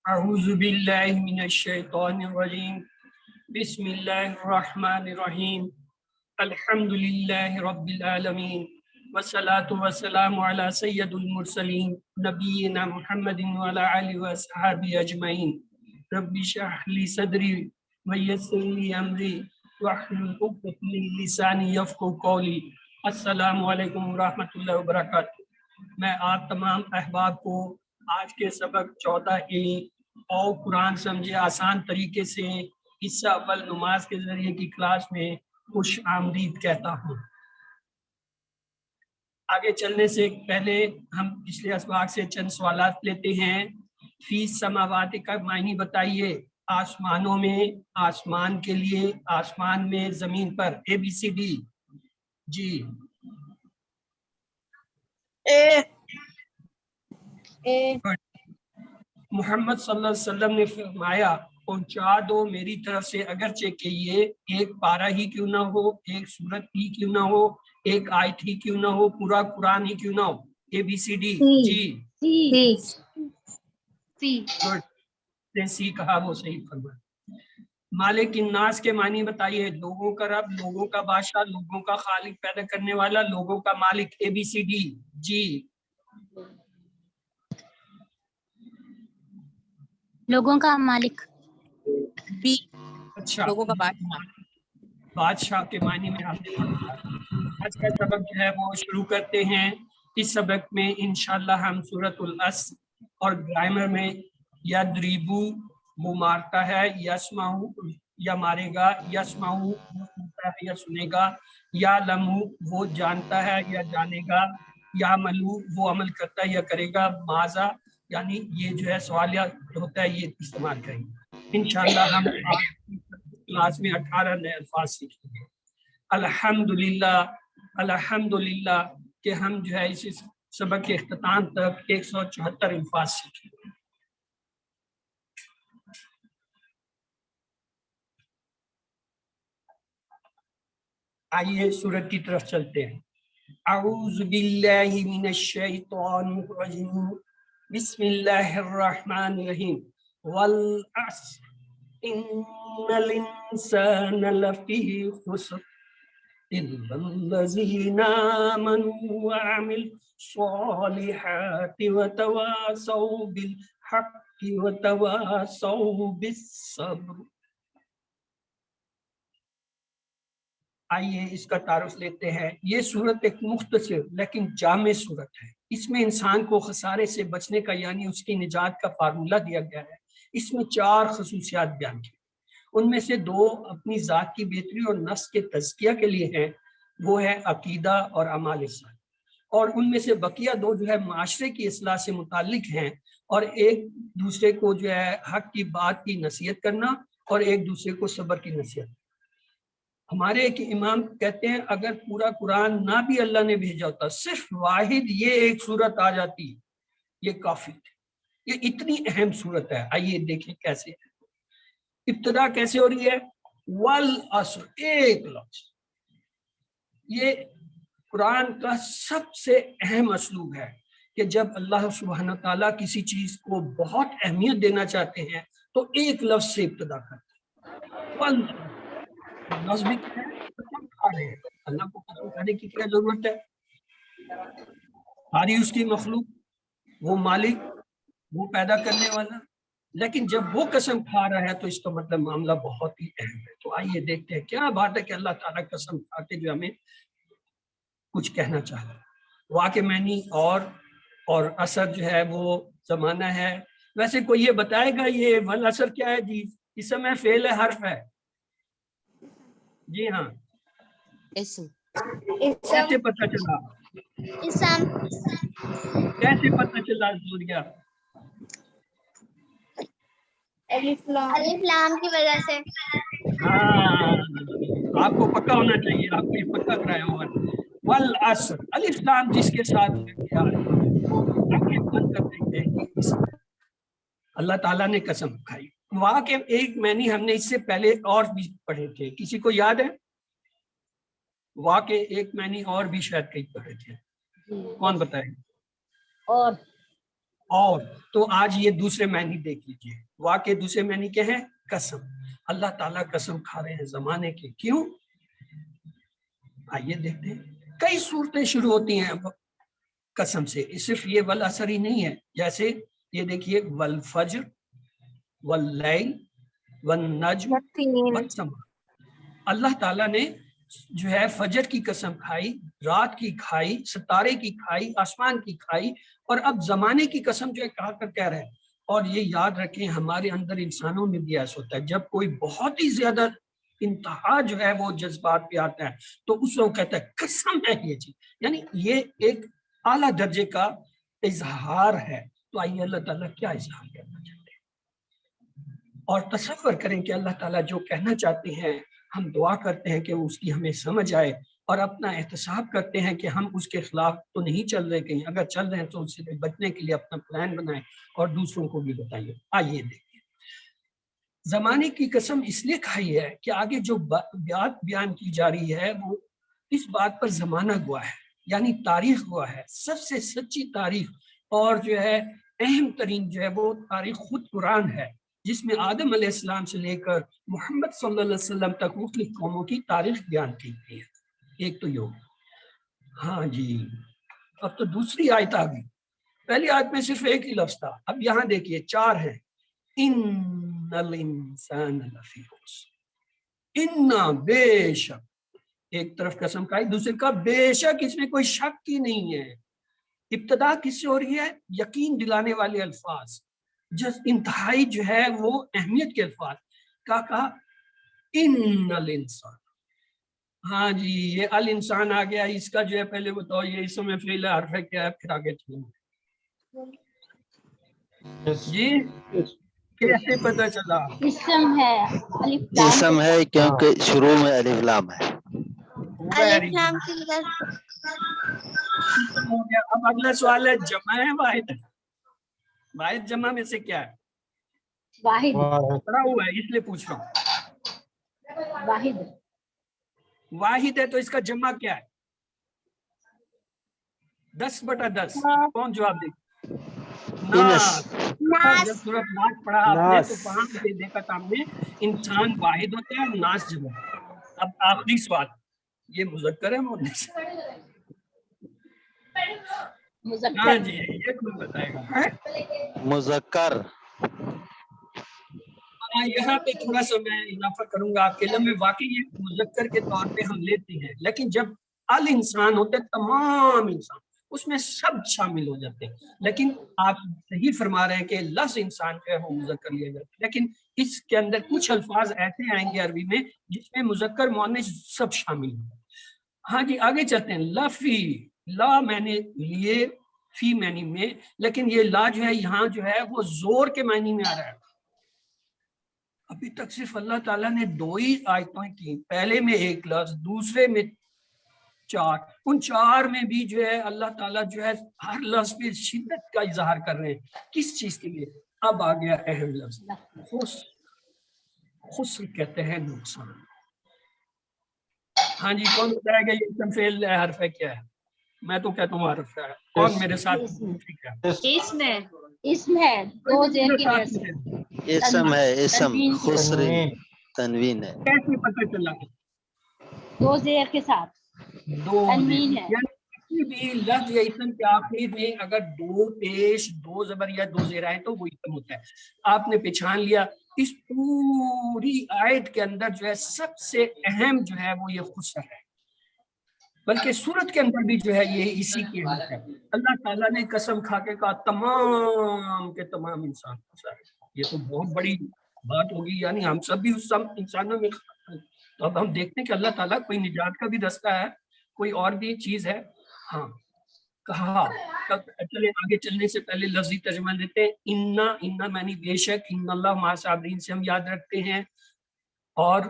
اعوذ باللہ من الشیطان الرجیم بسم اللہ الرحمن الرحیم الحمد للہ رب العالمین والصلاة والسلام علی سید المرسلین نبینا محمد وعلی آلہ وصحبہ اجمعین رب اشرح لی صدری ویسر لی امری واحلل عقدۃ من لسانی یفقہوا قولی۔ السلام علیکم ورحمۃ اللہ وبرکاتہ۔ میں آپ تمام احباب کو آج کے سبق 14 اور قرآن سمجھے آسان طریقے سے حصہ اول نماز کے ذریعے کی کلاس میں خوش آمدید کہتا ہوں۔ آگے چلنے سے پہلے ہم پچھلے اسباق سے چند سوالات لیتے ہیں۔ فی السماوات کا معنی بتائیے۔ آسمانوں میں، آسمان کے لیے، آسمان میں، زمین پر، ABCD۔ جی محمد صلی اللہ علیہ وسلم نے فرمایا پہنچا دو میری طرف سے، اگرچہ کہ یہ ایک پارہ ہی کیوں نہ ہو، ایک سورت ہی کیوں نہ ہو، ایک آیت ہی کیوں نہ ہو، پورا قرآن ہی کیوں نہ ہو۔ ABCD۔ جی گڈ، سی کہا وہ صحیح فرمایا۔ مالک الناس کے معنی بتائیے۔ لوگوں کا رب، لوگوں کا بادشاہ، لوگوں کا خالق، پیدا کرنے والا، لوگوں کا مالک۔ ABCD۔ جی لوگوں کا مالک۔ بی اچھا، لوگوں کا بادشاہ۔ بادشاہ کے معنی میں ہم نے پڑھا۔ آج کا سبق جو ہے وہ شروع کرتے ہیں۔ اس سبق میں انشاءاللہ ہم سورۃ العصر اور گرامر میں یضربو وہ مارتا ہے، یسمعو یا مارے گا، یسمعو وہ سنتا ہے یا سنے گا، یا لمو وہ جانتا ہے یا جانے گا، یا ملو وہ عمل کرتا ہے یا کرے گا، ماذا یعنی یہ جو ہے سوالیہ ہوتا ہے یہ استعمال کریں گے۔ انشاءاللہ ہم کلاس میں 18 نئے الفاظ سیکھیں گے۔ الحمدللہ، الحمدللہ کہ ہم جو ہے اس سبق کے اختتام تک 174 الفاظ سیکھیں گے۔ آئیے سورت کی طرف چلتے ہیں۔ اعوذ باللہ من الشیطان الرجیم بسم اللہ الرحمن الرحیم والعصر ان الانسان لفی خسر الا الذین آمنوا وعملوا الصالحات وتواصوا بالحق وتواصوا بالصبر۔ آئیے اس کا تعارف لیتے ہیں۔ یہ صورت ایک مختصر لیکن جامع صورت ہے۔ اس میں انسان کو خسارے سے بچنے کا یعنی اس کی نجات کا فارمولہ دیا گیا ہے۔ اس میں 4 خصوصیات بیان کی، ان میں سے 2 اپنی ذات کی بہتری اور نفس کے تزکیہ کے لیے ہیں، وہ ہے عقیدہ اور اعمال صالحہ، اور ان میں سے بقیہ 2 جو ہے معاشرے کی اصلاح سے متعلق ہیں، اور ایک دوسرے کو جو ہے حق کی بات کی نصیحت کرنا اور ایک دوسرے کو صبر کی نصیحت۔ ہمارے ایک امام کہتے ہیں اگر پورا قرآن نہ بھی اللہ نے بھیجا ہوتا، صرف واحد یہ ایک صورت آ جاتی، یہ کافی تھی۔ یہ اتنی اہم صورت ہے۔ آئیے دیکھیں کیسے ہے۔ ابتدا کیسے ہو رہی ہے؟ والعصر، ایک لفظ۔ یہ قرآن کا سب سے اہم اسلوب ہے کہ جب اللہ سبحانہ تعالیٰ کسی چیز کو بہت اہمیت دینا چاہتے ہیں تو ایک لفظ سے ابتدا کرتے ہیں۔ لفظ بھی کیا ہے؟ قسم کھا رہے ہیں۔ اللہ کو قسم کھانے کی کیا ضرورت ہے؟ ساری اس کی مخلوق، وہ مالک، وہ پیدا کرنے والا، لیکن جب وہ قسم کھا رہا ہے تو اس کا مطلب معاملہ بہت ہی اہم ہے۔ تو آئیے دیکھتے ہیں کیا بات ہے کہ اللہ تعالیٰ قسم کھا کے جو ہمیں کچھ کہنا چاہ رہا ہے۔ واقع معنی اور اثر جو ہے وہ زمانہ ہے۔ ویسے کوئی یہ بتائے گا یہ والعصر کیا ہے؟ جی اسم ہے، فعل ہے، حرف ہے؟ جی ہاں، اسم۔ کیسے پتہ چلا؟ کیسے پتہ چلا زوریا؟ الف لام کی وجہ سے۔ ہاں، آپ کو پکا ہونا چاہیے، آپ کو یہ پکا کرایا ہوا۔ والعصر، الف لام جس کے ساتھ کیا آنکھیں بند کر دیتے ہیں کہ اللہ تعالیٰ نے قسم کھائی۔ وہاں کے ایک معنی ہم نے اس سے پہلے اور بھی پڑھے تھے، کسی کو یاد ہے؟ واہ کے ایک معنی اور بھی شاید کئی پڑھے تھے، کون بتائے؟ اور تو آج یہ دوسرے معنی دیکھ لیجیے. وا کے دوسرے معنی کیا ہے؟ قسم. اللہ تعالیٰ قسم کھا رہے ہیں زمانے کی. کیوں؟ آئیے دیکھتے ہیں. کئی صورتیں شروع ہوتی ہیں قسم سے. صرف یہ والعصر ہی نہیں ہے. جیسے یہ دیکھیے والفجر واللیل والنجم والسماء. اللہ تعالیٰ نے جو ہے فجر کی قسم کھائی، رات کی کھائی، ستارے کی کھائی، آسمان کی کھائی، اور اب زمانے کی قسم جو ہے کہا کر کہہ رہے ہیں. اور یہ یاد رکھیں ہمارے اندر انسانوں میں بھی ایسا ہوتا ہے جب کوئی بہت ہی زیادہ انتہا جو ہے وہ جذبات پہ آتا ہے تو اس کو کہتا ہے قسم ہے یہ چیز. یعنی یہ ایک اعلیٰ درجے کا اظہار ہے. تو آئیے اللہ تعالیٰ کیا اظہار کرنا چاہتے ہیں اور تصور کریں کہ اللہ تعالیٰ جو کہنا چاہتے ہیں ہم دعا کرتے ہیں کہ اس کی ہمیں سمجھ آئے اور اپنا احتساب کرتے ہیں کہ ہم اس کے خلاف تو نہیں چل رہے. کہیں اگر چل رہے ہیں تو اس سے بچنے کے لیے اپنا پلان بنائیں اور دوسروں کو بھی بتائیے. آئیے دیکھیں زمانے کی قسم اس لیے کھائی ہے کہ آگے جو بات بیان کی جا رہی ہے وہ اس بات پر زمانہ گواہ ہے، یعنی تاریخ گواہ ہے. سب سے سچی تاریخ اور جو ہے اہم ترین جو ہے وہ تاریخ خود قرآن ہے، جس میں آدم علیہ السلام سے لے کر محمد صلی اللہ علیہ وسلم تک مختلف قوموں کی تاریخ بیان کی گئی ہے. ایک تو یہ. ہاں جی اب تو دوسری آیت آ گئی. پہلی آیت میں صرف ایک ہی لفظ تھا، اب یہاں دیکھیے 4 ہیں. ان الانسان لفی خسر. ان بے شک، ایک طرف قسم کھائی، دوسرے کا بے شک، اس میں کوئی شک ہی نہیں ہے. ابتدا کس سے ہو رہی ہے؟ یقین دلانے والے الفاظ، جس انتہائی جو ہے وہ اہمیت کے الفاظ کا کہا ان الانسان. ہاں جی یہ الانسان آ گیا، اس کا جو ہے پہلے بتاؤ یہ اسم فعل حرف ہے کیا ہے، پھر آگے چلیں. جی کیسے پتہ چلا؟ اسم ہے، اسم ہے کیونکہ شروع میں الف لام ہے. الف لام کی وجہ ہو گیا. اب اگلا سوال ہے جمع ہے واحد ہے؟ واحد جمع میں سے کیا ہے؟ واحد. پڑا ہوا ہے اس لیے پوچھ رہا ہوں. واحد. واحد ہے تو اس کا جمع کیا ہے؟ 10/10. کون جواب دے؟ ناس. جب سورۃ ناس پڑھا آپ نے تو وہاں سے دیکھا تھا ہم نے انسان واحد ہوتا ہے اور ناس جمع. اب آخری سوال، یہ مذکر ہے مؤنث؟ ہاں جی یہ کون بتائے گا؟ مذکر. یہاں پہ تھوڑا سا میں اضافہ کروں گا آپ کے علم میں. واقعی یہ مذکر کے طور پہ ہم لیتے ہیں، لیکن جب الانسان ہوتے ہیں تمام انسان، اس میں سب شامل ہو جاتے ہیں. لیکن آپ صحیح فرما رہے ہیں کہ لفظ انسان جو ہے وہ مذکر لیا جاتا ہے، لیکن اس کے اندر کچھ الفاظ ایسے آئیں گے عربی میں جس میں مذکر مؤنث سب شامل ہیں. ہاں جی آگے چلتے ہیں. لفی، لا میں نے لیے فی معنی میں، لیکن یہ لا جو ہے یہاں جو ہے وہ زور کے معنی میں آ رہا ہے. ابھی تک صرف اللہ تعالیٰ نے 2 ہی آیتیں کی، پہلے میں 1 لفظ، دوسرے میں 4. ان 4 میں بھی جو ہے اللہ تعالیٰ جو ہے ہر لفظ پہ شدت کا اظہار کر رہے ہیں. کس چیز کے لیے؟ اب آ گیا اہم لفظ خسر. خسر کہتے ہیں نقصان. ہاں جی کون بتائے گا یہ اسم فعل حرف ہے کیا ہے؟ میں تو کہتا ہوں حرف ہے. کون میرے ساتھ؟ اسم ہے، 2 زیر کی وجہ سے. اسم ہے، اسم خسر تنوین ہے. کیسے پتہ چلا؟ 2 زیر کے ساتھ 2 تنوین ہے. یعنی کسی بھی لفظ یا اسم کے آخری میں اگر 2 پیش 2 زبر یا 2 زیر آئے تو وہ اسم ہوتا ہے. آپ نے پہچان لیا. اس پوری آیت کے اندر جو ہے سب سے اہم جو ہے وہ یہ خسر ہے، بلکہ سورت کے اندر بھی جو ہے یہ اسی کی اہمیت ہے. اللہ تعالیٰ نے قسم کھا کے کہا تمام کے تمام انسان خسر. یہ تو بہت بڑی بات ہوگی، یعنی ہم سب بھی اس انسانوں میں. تو اب ہم دیکھتے ہیں کہ اللہ تعالیٰ کوئی نجات کا بھی رستہ ہے، کوئی اور بھی چیز ہے. ہاں کہا. چلے آگے چلنے سے پہلے لفظی ترجمہ دیتے ہیں. انا معنی بے شک، ان اللہ مع الصابرین سے ہم یاد رکھتے ہیں. اور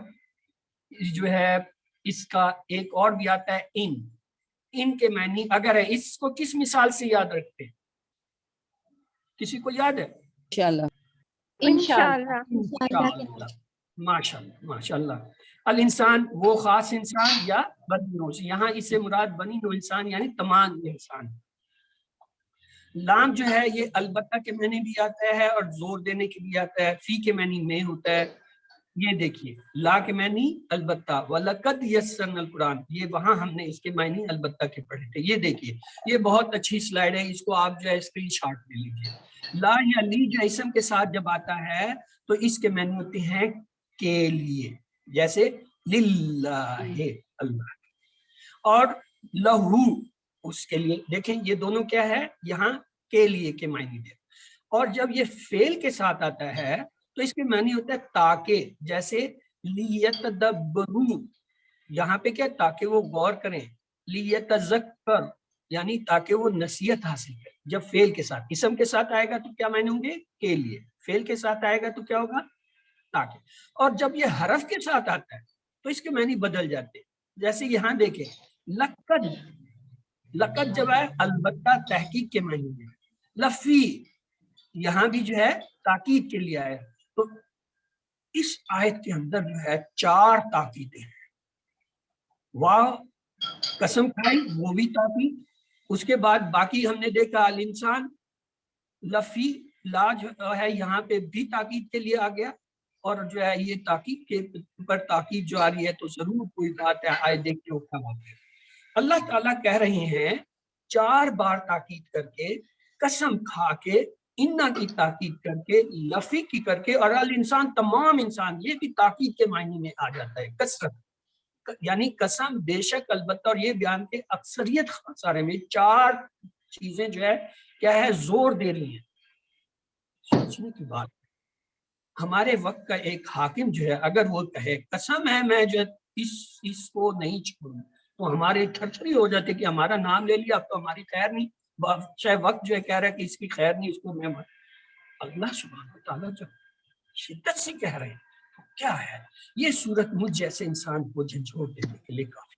جو ہے اس کا ایک اور بھی آتا ہے ان کے معنی اگر ہے. اس کو کس مثال سے یاد رکھتے ہیں؟ کسی کو یاد ہے؟ انشاءاللہ. ماشاءاللہ ماشاءاللہ. الانسان وہ خاص انسان یا بنی نوع. یہاں اس سے مراد بنی نوع انسان یعنی تمام انسان. لام جو ہے یہ البتہ کے معنی بھی آتا ہے اور زور دینے کے بھی آتا ہے، فی کے معنی میں ہوتا ہے. یہ دیکھیے لا کے معنی البتہ، وَلَقَدْ يَسَّرْنَا الْقُرْآنَ، یہ وہاں ہم نے اس کے معنی البتہ کے پڑھے تھے. یہ دیکھیے یہ بہت اچھی سلائیڈ ہے، اس کو آپ جو ہے اسکرین شاٹ لے لیجیے. لا یا لی جو اسم کے ساتھ جب آتا ہے تو اس کے معنی ہوتے ہیں کے لیے، جیسے للہ، اللہ، اور لہو اس کے لیے. دیکھیں یہ دونوں کیا ہے یہاں کے لیے کے معنی دے. اور جب یہ فعل کے ساتھ آتا ہے تو اس کے معنی ہوتا ہے تاکہ، جیسے لیتدبروا، یہاں پہ کیا تاکہ وہ غور کریں، لیتذکر یعنی تاکہ وہ نصیحت حاصل کریں. جب فعل کے ساتھ، اسم کے ساتھ آئے گا تو کیا معنی ہوں گے کے لیے، فعل کے ساتھ آئے گا تو کیا ہوگا تاکہ. اور جب یہ حرف کے ساتھ آتا ہے تو اس کے معنی بدل جاتے ہیں. جیسے یہاں دیکھیں لقد، لقد جب ہے البتہ تحقیق کے معنی میں، لفی یہاں بھی جو ہے تاکید کے لیے آیا. تو اس آیت کے اندر جو ہے 4 تاکیدیں ہیں. واہ قسم کھائی وہ بھی تاکید، اس کے بعد باقی ہم نے دیکھا الانسان، لفی لا جو ہے یہاں پہ بھی تاکید کے لیے آ گیا، اور جو ہے یہ تاکید کے اوپر تاکید جو آ رہی ہے تو ضرور کوئی بات ہے، آئے دیکھتے ہو کیا بات ہے. اللہ تعالیٰ کہہ رہے ہیں 4 بار تاکید کر کے، قسم کھا کے، انا کی تاکید کر کے، لفی کی کر کے، اور الانسان تمام انسان یہ بھی تاکید کے معنی میں آ جاتا ہے. قسم یعنی قسم، بے شک، البتہ، اور یہ بیان کے اکثریت خسارے میں 4 چیزیں جو ہے کیا ہے زور دے رہی ہیں. سوچنے کی بات، ہمارے وقت کا ایک حاکم جو ہے اگر وہ کہے قسم ہے میں جو ہے اس کو نہیں چھوڑوں، تو ہمارے تھرتھری ہو جاتے کہ ہمارا نام لے لیا اب تو ہماری خیر نہیں. چاہے وقت جو ہے کہہ رہا ہے کہ اس کی خیر نہیں، اس کو میں اللہ سبحانہ وتعالیٰ جب شدت سے کہہ رہے ہیں تو کیا ہے. یہ صورت مجھ جیسے انسان کو جھنجھوڑ دینے کے لیے کافی.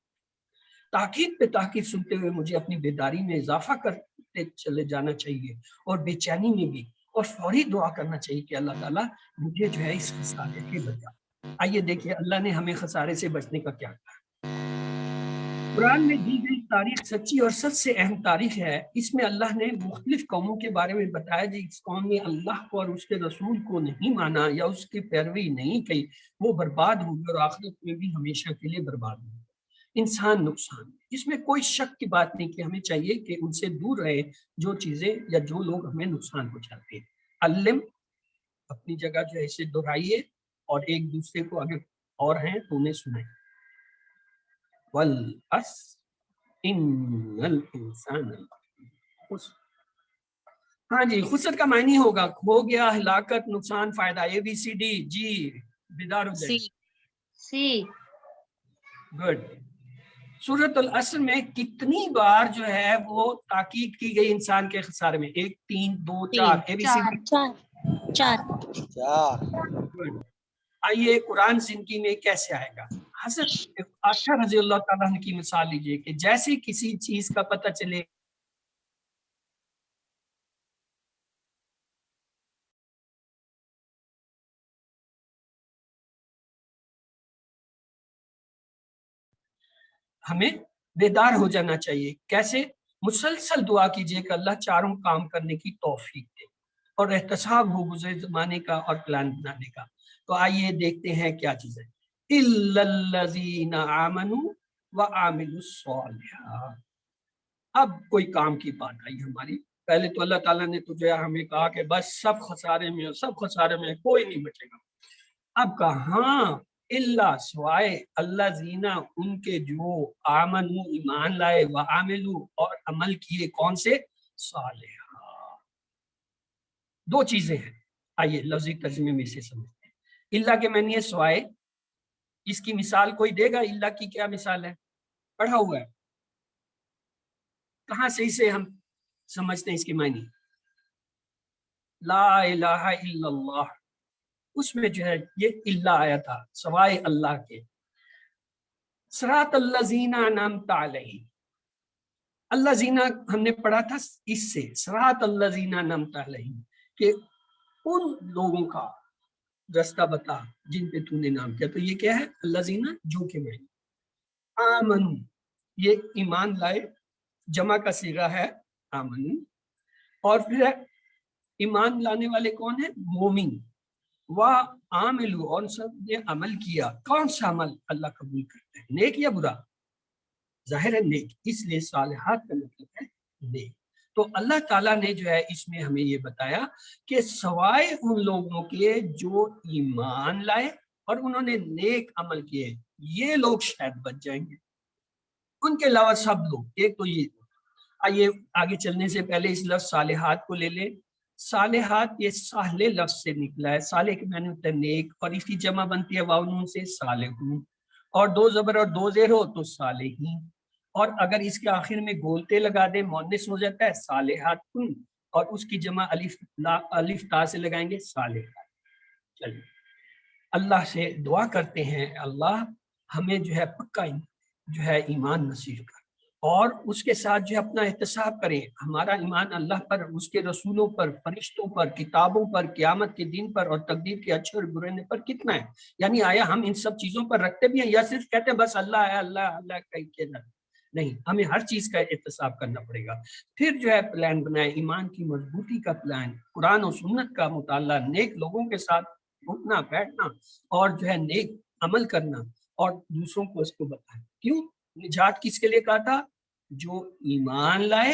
تاکید پہ تاکید سنتے ہوئے مجھے اپنی بیداری میں اضافہ کرتے چلے جانا چاہیے، اور بے چینی میں بھی، اور فوری دعا کرنا چاہیے کہ اللہ تعالیٰ مجھے جو ہے اس خسارے سے بچا. آئیے دیکھیے اللہ نے ہمیں خسارے سے بچنے کا کیا کہا. قرآن میں دی گئی تاریخ سچی اور سب سے اہم تاریخ ہے. اس میں اللہ نے مختلف قوموں کے بارے میں بتایا جی اس قوم نے اللہ کو اور اس کے رسول کو نہیں مانا یا اس کی پیروی نہیں کی، وہ برباد ہوگی اور آخرت میں بھی ہمیشہ کے لیے برباد ہوگی. انسان نقصان، اس میں کوئی شک کی بات نہیں کہ ہمیں چاہیے کہ ان سے دور رہے جو چیزیں یا جو لوگ ہمیں نقصان پہنچاتے ہیں. علم اپنی جگہ جو ہے اسے دہرائیے، اور ایک دوسرے کو اگر اور ہیں تو انہیں سنائیں. وَالْعَصْرِ إِنَّ الْإِنسَانَ لَفِي خُسْرٍ. ہاں جی، خسر کا معنی ہوگا کھو گیا، ہلاکت، نقصان، فائدہ. اے بی سی ڈی. جی بیدار ہو جائے. سی. گڈ. سورۃ العصر میں کتنی بار جو ہے وہ تاکید کی گئی انسان کے خسارے میں؟ 1 3 2 4. اے بی سی ڈی. 4. آئیے قرآن زندگی میں کیسے آئے گا. حضرت عائشہ رضی اللہ تعالیٰ عنہ کی مثال لیجئے کہ جیسے کسی چیز کا پتہ چلے ہمیں بیدار ہو جانا چاہیے. کیسے؟ مسلسل دعا کیجئے کہ اللہ چاروں کام کرنے کی توفیق دے، اور احتساب ہو گزرے زمانے کا اور پلان بنانے کا. تو آئیے دیکھتے ہیں کیا چیز ہے. إِلَّا الَّذِينَ آمَنُوا وَعَمِلُوا الصَّالِحَاتِ. اب کوئی کام کی بات آئی ہماری. پہلے تو اللہ تعالیٰ نے تو جو ہے ہمیں کہا کہ بس سب خسارے میں، سب خسارے میں، کوئی نہیں بچے گا. اب کہاں اللہ سوائے اللہ زینہ ان کے جو آمنو ایمان لائے، وعاملو اور عمل کیے، کون سے؟ صالحہ. 2 چیزیں ہیں. آئیے لفظی ترجمے میں سے سمجھتے ہیں. اللہ کے معنی ہے سوائے. اس کی مثال کوئی دے گا؟ اللہ کی کیا مثال ہے؟ پڑھا ہوا ہے. کہاں سے اسے ہم سمجھتے ہیں اس کے معنی؟ لا الہ الا اللہ، اس میں جو ہے یہ اللہ آیا تھا سوائے اللہ کے. صراط الذین انعمت علیہم، اللہ زینہ ہم نے پڑھا تھا اس سے، صراط الذین انعمت علیہم کہ ان لوگوں کا رستہ بتا جن پہ تو نے نام کیا. تو یہ کیا ہے؟ اللہ زینہ جو کے معنی. آمن یہ ایمان لائے، جمع کا صیغہ ہے آمن. اور پھر ایمان لانے والے کون ہیں؟ مومن. وَعَامِلُوا، اور سب نے عمل کیا. کون سا عمل اللہ قبول کرتا ہے؟ نیک یا برا؟ ظاہر ہے نیک، اس لیے صالحات کا مطلب ہے نیک. تو اللہ تعالیٰ نے جو ہے اس میں ہمیں یہ بتایا کہ سوائے ان لوگوں کے جو ایمان لائے اور انہوں نے نیک عمل کیے، یہ لوگ شاید بچ جائیں گے. ان کے علاوہ سب لوگ. ایک تو یہ. آئیے آگے چلنے سے پہلے اس لفظ صالحات کو لے لیں. صالحات یہ صالح لفظ سے نکلا ہے. صالح کے معنی ہوتا ہے نیک، اور اس کی جمع بنتی ہے واو نون سے صالحون، اور دو زبر اور دو زیر ہو تو صالحین، اور اگر اس کے آخر میں گولتے لگا دیں مؤنث ہو جاتا ہے صالحات، اور اس کی جمع الف تا سے لگائیں گے صالحات. چلیے اللہ سے دعا کرتے ہیں اللہ ہمیں جو ہے پکا جو ہے ایمان نصیب کر، اور اس کے ساتھ جو اپنا احتساب کریں. ہمارا ایمان اللہ پر، اس کے رسولوں پر، فرشتوں پر، کتابوں پر، قیامت کے دن پر، اور تقدیر کے اچھے اور برے پر کتنا ہے. یعنی آیا ہم ان سب چیزوں پر رکھتے بھی ہیں یا صرف کہتے ہیں بس اللہ ہے اللہ اللہ کہیں کے نہ؟ نہیں، ہمیں ہر چیز کا احتساب کرنا پڑے گا. پھر جو ہے پلان بنائے ایمان کی مضبوطی کا پلان، قرآن و سنت کا مطالعہ، نیک لوگوں کے ساتھ اٹھنا بیٹھنا، اور جو ہے نیک عمل کرنا، اور دوسروں کو اس کو بتائیں. کیوں؟ نجات کس کے لیے کہا تھا؟ جو ایمان لائے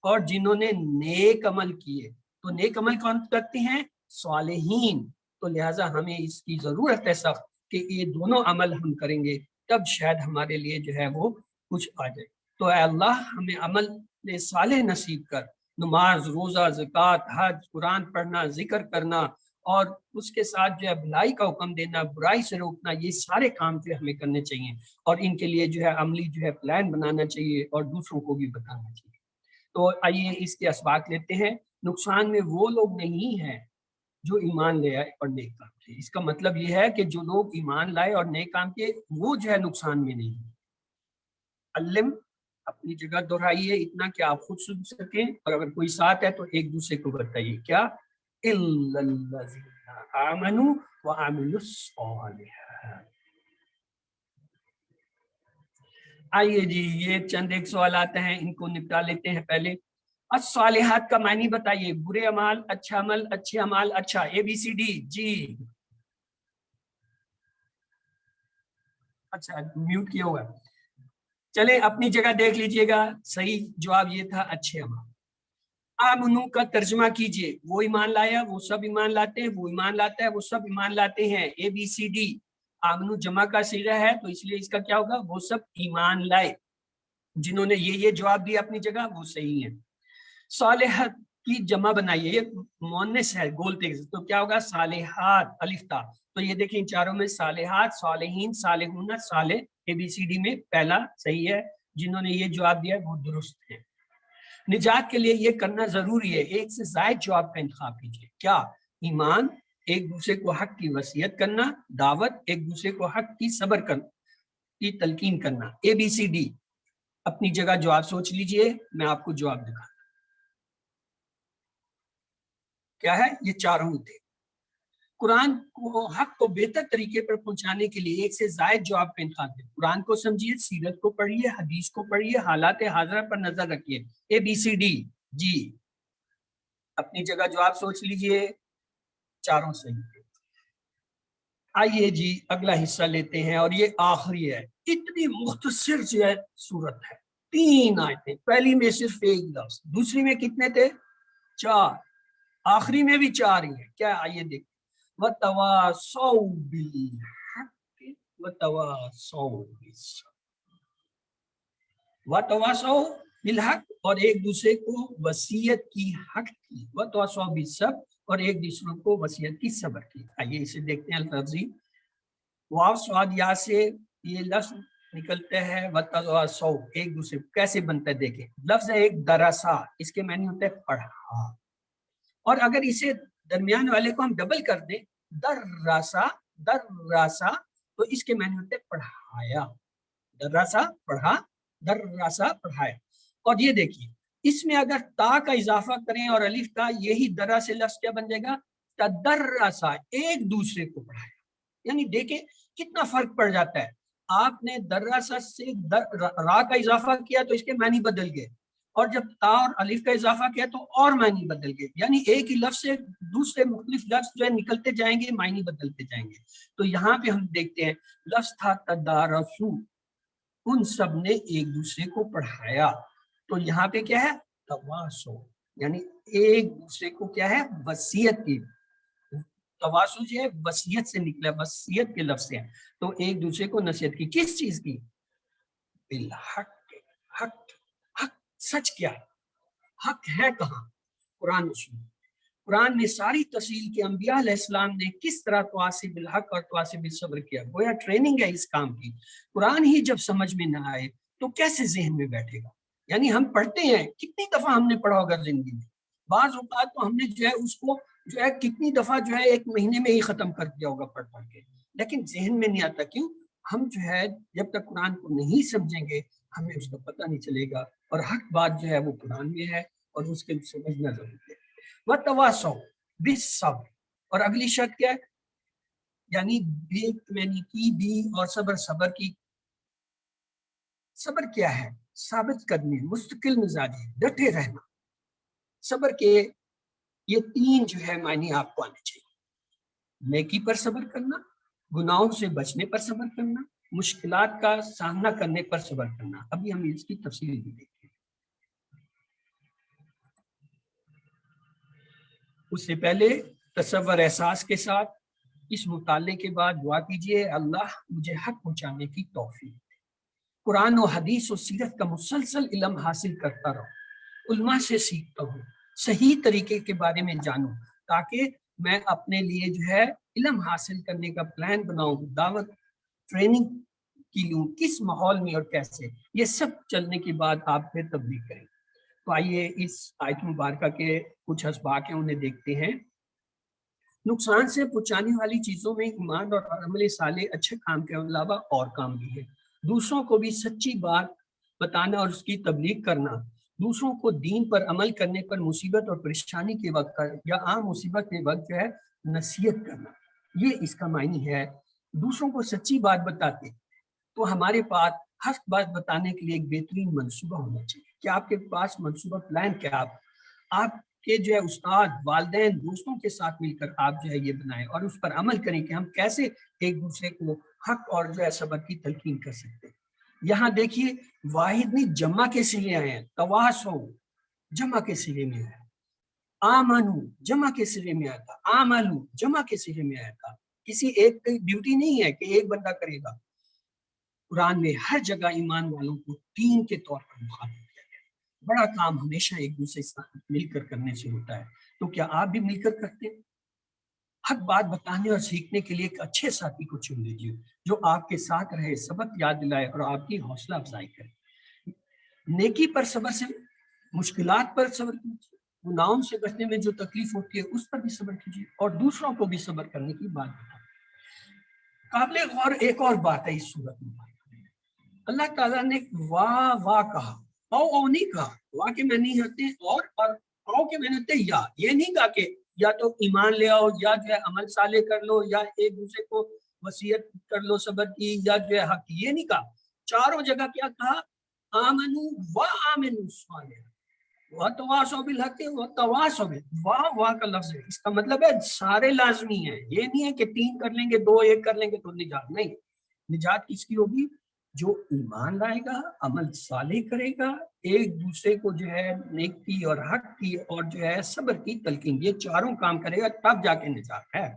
اور جنہوں نے نیک عمل کیے. تو نیک عمل کون کرتے ہیں؟ صالحین. تو لہٰذا ہمیں اس کی ضرورت ہے سخت کہ یہ دونوں عمل ہم کریں گے، تب شاید ہمارے لیے جو ہے وہ کچھ آ جائے. تو اے اللہ ہمیں عمل صالح نصیب کر. نماز، روزہ، زکوٰۃ، حج، قرآن پڑھنا، ذکر کرنا، اور اس کے ساتھ جو ہے بھلائی کا حکم دینا، برائی سے روکنا، یہ سارے کام جو ہمیں کرنے چاہیے، اور ان کے لیے جو ہے عملی جو ہے پلان بنانا چاہیے اور دوسروں کو بھی بتانا چاہیے. تو آئیے اس کے اسباق لیتے ہیں. نقصان میں وہ لوگ نہیں ہیں جو ایمان لے آئے اور نیک کام کیے. اس کا مطلب یہ ہے کہ جو لوگ ایمان لائے اور نیک کام کیے وہ جو ہے نقصان میں نہیں. علم اپنی جگہ دہرائیے اتنا کہ آپ خود سن سکیں، اور اگر کوئی ساتھ ہے تو ایک دوسرے کو بتائیے. کیا؟ الا الذین آمنوا وعملوا الصالحات. آئیے جی یہ چند ایک سوالات ہیں، ان کو نپٹا لیتے ہیں. پہلے الصالحات کا معنی بتائیے. برے اعمال، اچھا عمل، اچھے اعمال. اچھا ABCD جی. اچھا میوٹ کیا ہوا. چلے اپنی جگہ دیکھ لیجئے گا. صحیح جواب یہ تھا اچھے عمل. آمنو کا ترجمہ کیجئے. وہ ایمان لایا، وہ سب ایمان لاتے ہیں. وہ ایمان لاتا ہے، وہ سب ایمان لاتے ہیں. ABCD. آمنو جمع کا صیغہ ہے تو اس لیے اس کا کیا ہوگا؟ وہ سب ایمان لائے. جنہوں نے یہ جواب دیا اپنی جگہ وہ صحیح ہے. صالحات کی جمع بنائیے. یہ مؤنث ہے گولتے، تو کیا ہوگا؟ صالحات الف تا. تو یہ دیکھیں چاروں میں صالحات، صالحین، صالحون، صالح. ABCD میں پہلا صحیح ہے. جنہوں نے یہ جواب دیا وہ درست ہے. نجات کے لیے یہ کرنا ضروری ہے، ایک سے زائد جواب کا انتخاب کیجیے. کیا؟ ایمان، ایک دوسرے کو حق کی وصیت کرنا، دعوت، ایک دوسرے کو حق کی صبر کرنا کی تلقین کرنا. ABCD. اپنی جگہ جواب سوچ لیجئے، میں آپ کو جواب دکھا. کیا ہے؟ یہ چاروں تھے. قرآن کو حق کو بہتر طریقے پر پہنچانے کے لیے ایک سے زائد جواب کا انتخاب ہے. قرآن کو سمجھیے، سیرت کو پڑھیے، حدیث کو پڑھیے، حالات حاضرہ پر نظر رکھیے. ABCD جی. اپنی جگہ جواب سوچ لیجئے، چاروں صحیح ہے. آئیے جی اگلا حصہ لیتے ہیں، اور یہ آخری ہے. اتنی مختصر جو ہے سورت ہے، 3 آیتیں. پہلی میں صرف ایک لفظ، دوسری میں کتنے تھے؟ 4، آخری میں بھی 4 ہی ہیں. کیا؟ آئیے دیکھیں. وَتَوَاصَوْا بِالْحَقِّ وَتَوَاصَوْا بِالصَّبْرِ. وَتَوَاصَوْا بِالْحَقِّ، اور ایک دوسرے کو وصیت کی حق کی. وَتَوَاصَوْا بِالصَّبْرِ، اور ایک دوسرے کو وصیت کی صبر کی. آئیے اسے دیکھتے ہیں. الفظی واو صاد یا سے یہ لفظ نکلتا ہے وَتَوَاصَوْا، ایک دوسرے کو کیسے بنتا ہے دیکھیں. لفظ ہے ایک درسا، اس کے معنی ہوتا ہے پڑھا، اور اگر اسے درمیان والے کو ہم ڈبل کر دیں دراسا دراسا، تو اس کے معنی ہوتے پڑھایا. دراسا پڑھا، دراسا پڑھایا. اور یہ دیکھیے اس میں اگر تا کا اضافہ کریں اور الف تا، یہی درا سے لفظ کیا بن جائے گا؟ تدرسا، ایک دوسرے کو پڑھایا. یعنی دیکھیں کتنا فرق پڑ جاتا ہے. آپ نے دراسا سے را کا اضافہ کیا تو اس کے معنی بدل گئے. اور جب تا اور الف کا اضافہ کیا تو اور معنی بدل گئے، یعنی ایک ہی لفظ سے دوسرے مختلف لفظ جو ہے نکلتے جائیں گے، معنی بدلتے جائیں گے۔ تو یہاں پہ ہم دیکھتے ہیں لفظ تھا تدارسو، ان سب نے ایک دوسرے کو پڑھایا، تو یہاں پہ کیا ہے تواسو، یعنی ایک دوسرے کو کیا ہے وصیت کی، تواسو جو ہے وصیت سے نکلا، وصیت کے لفظ سے ہیں، تو ایک دوسرے کو نصیحت کی، کس چیز کی؟ بالحق، حق، حق سچ کیا ہے، حق ہے کہاں؟ قرآن و سنت۔ قرآن میں ساری تفصیل کے انبیاء علیہ السلام نے کس طرح تواصی بالحق اور تواصی بالصبر کیا، گویا ٹریننگ ہے اس کام کی۔ قرآن ہی جب سمجھ میں نہ آئے تو کیسے ذہن میں بیٹھے گا؟ یعنی ہم پڑھتے ہیں، کتنی دفعہ ہم نے پڑھا ہوگا زندگی میں، بعض اوقات تو ہم نے جو ہے اس کو جو ہے کتنی دفعہ جو ہے ایک مہینے میں ہی ختم کر دیا ہوگا پڑھ پڑھ کے، لیکن ذہن میں نہیں آتا۔ کیوں؟ ہم جو ہے جب تک قرآن کو نہیں سمجھیں گے ہمیں اس کا پتہ نہیں چلے گا، اور حق بات جو ہے وہ قرآن میں ہے اور اس کے سمجھنا ضروری ہے۔ وَتَوَاصَوْا بِالصَّبْرِ، اور اگلی شرط کیا ہے؟ یعنی بے کی بھی اور صبر، صبر کی، صبر کیا ہے؟ ثابت قدمی، مستقل مزاجی، ڈٹے رہنا۔ صبر کے یہ تین جو ہے معنی آپ کو آنے چاہیے، نیکی پر صبر کرنا، گناہوں سے بچنے پر صبر کرنا، مشکلات کا سامنا کرنے پر صبر کرنا۔ ابھی ہم اس کی تفصیل بھی دیکھیں۔ اس سے پہلے تصور احساس کے ساتھ اس مطالعے کے بعد دعا کیجئے اللہ مجھے حق پہنچانے کی توفیق دے، قرآن و حدیث و سیرت کا مسلسل علم حاصل کرتا رہوں، علماء سے سیکھتا ہوں، صحیح طریقے کے بارے میں جانوں، تاکہ میں اپنے لیے جو ہے علم حاصل کرنے کا پلان بناؤں، دعوت ٹریننگ کی لوں، کس ماحول میں اور کیسے، یہ سب چلنے کے بعد آپ پھر تبلیغ کریں۔ تو آئیے اس آیت مبارکہ کے کچھ اسباق ہیں انہیں دیکھتے ہیں۔ نقصان سے پہنچانے والی چیزوں میں ایمان اور عمل صالح، اچھے کام کے علاوہ اور کام بھی ہے، دوسروں کو بھی سچی بات بتانا اور اس کی تبلیغ کرنا، دوسروں کو دین پر عمل کرنے پر مصیبت اور پریشانی کے وقت یا عام مصیبت کے وقت جو ہے نصیحت کرنا، یہ اس کا معنی ہے۔ دوسروں کو سچی بات بتاتے تو ہمارے پاس حق بات بتانے کے لیے ایک بہترین منصوبہ ہونا چاہیے کہ آپ کے پاس منصوبہ پلان کیا، آپ کے جو ہے استاد، والدین، دوستوں کے ساتھ مل کر آپ جو ہے یہ بنائیں اور اس پر عمل کریں کہ ہم کیسے ایک دوسرے کو حق اور جو ہے صبر کی تلقین کر سکتے ہیں۔ یہاں دیکھیے واحد نہیں جمع کے صیغے آئے ہیں، تواصو جمع کے صیغے میں آیا، آمنو جمع کے صیغے میں آیا تھا، آملو جمع کے صیغے میں آیا تھا۔ کسی ایک ڈیوٹی نہیں ہے کہ ایک بندہ کرے گا، قرآن میں ہر جگہ ایمان والوں کو ٹیم کے طور پر مخاطب کیا گیا ہے۔ بڑا کام ہمیشہ ایک دوسرے سے مل کر کرنے سے ہوتا ہے، تو کیا آپ بھی مل کر کرتے ہیں؟ حق بات بتانے اور سیکھنے کے لیے ایک اچھے ساتھی کو چن لیجیے جو آپ کے ساتھ رہے، سبق یاد دلائے اور آپ کی حوصلہ افزائی کرے۔ نیکی پر صبر سے، مشکلات پر صبر کیجیے، گناہوں سے بچنے میں جو تکلیف ہوتی ہے اس پر بھی صبر کیجیے اور دوسروں کو بھی صبر کرنے کی بات بتائیں۔ قابل غور ایک اور بات ہے اس صورت میں، اللہ تعالیٰ نے واہ واہ کہا، او نہیں کہا، واہ کے معنی ہوتے ہیں اور او کے معنی ہوتے ہیں یا، یہ نہیں کہا کہ یا تو ایمان لے آؤ یا جو ہے عمل صالح کر لو یا ایک دوسرے کو وصیت کر لو صبر کی یا جو ہے حق، یہ نہیں کہا۔ چاروں جگہ کیا کہا؟ آمنو و آمنو صالح وتواصوا بالحق وتواصوا واہ واہ کا لفظ ہے، اس کا مطلب ہے سارے لازمی ہیں، یہ نہیں ہے کہ 3 کر لیں گے 2 1 کر لیں گے تو نجات، نہیں، نجات کس کی ہوگی؟ جو ایمان لائے گا، عمل صالح کرے گا، ایک دوسرے کو جو ہے نیکی اور حق کی اور جو ہے صبر کی تلقین، یہ چاروں کام کرے گا تب جا کے نجات ہے۔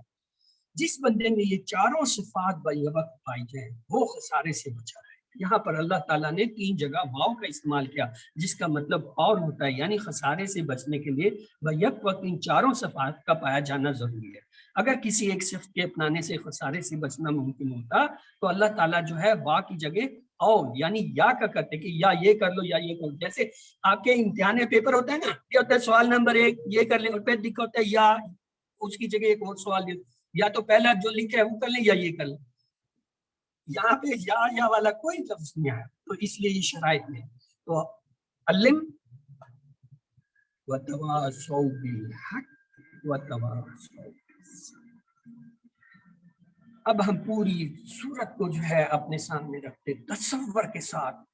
جس بندے میں یہ چاروں صفات وقت پائی جائیں وہ خسارے سے بچا ہے۔ یہاں پر اللہ تعالیٰ نے 3 جگہ واو کا استعمال کیا جس کا مطلب اور ہوتا ہے، یعنی خسارے سے بچنے کے لیے بیک وقت ان چاروں صفات کا پایا جانا ضروری ہے۔ اگر کسی ایک صفت کے اپنانے سے خسارے سے بچنا ممکن ہوتا تو اللہ تعالیٰ جو ہے وا کی جگہ او یعنی یا کا کرتے کہ یا یہ کر لو یا یہ کر لو۔ جیسے آپ کے امتحان میں پیپر ہوتا ہے نا، یہ ہوتا ہے سوال نمبر 1 یہ کر لیں اور پھر لکھا ہوتا ہے یا، اس کی جگہ ایک اور سوال دے، یا تو پہلا جو لکھا ہے وہ کر لیں یا یہ کر لیں۔ یہاں پہ یا والا کوئی لفظ نہیں آیا، تو اس لیے یہ شرائط میں تو علم وتواصوا بالحق وتواصوا بالصبر۔ اب ہم پوری سورت کو جو ہے اپنے سامنے رکھتے تصور کے ساتھ،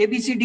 ABCD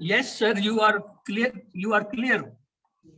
Yes sir, you are clear. You are clear.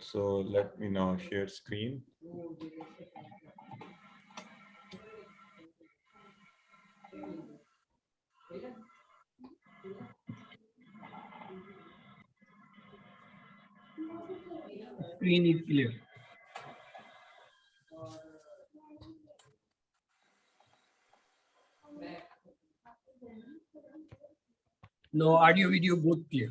So let me now share screen. Screen is clear. No, audio video both clear.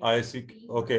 I see. Okay.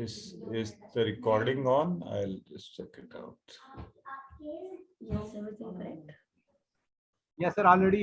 is the recording on? I'll just check it out. Yes sir, already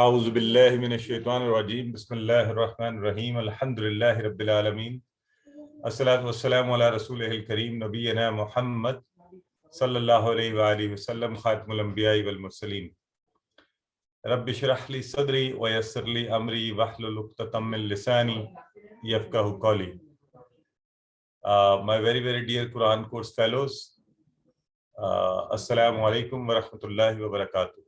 أعوذ بالله من الشيطان الرجيم. بسم الله الرحمن الرحيم. الحمد لله رب العالمين. الصلاة والسلام على رسوله الكريم نبينا محمد صلى الله عليه وآله وسلم خاتم الأنبياء والمرسلين. رب اشرح لي صدري ويسر لي أمري واحلل عقدة من لساني يفقهوا قولي. My very dear Quran course fellows, assalamu alaikum wa rahmatullahi wa barakatuh.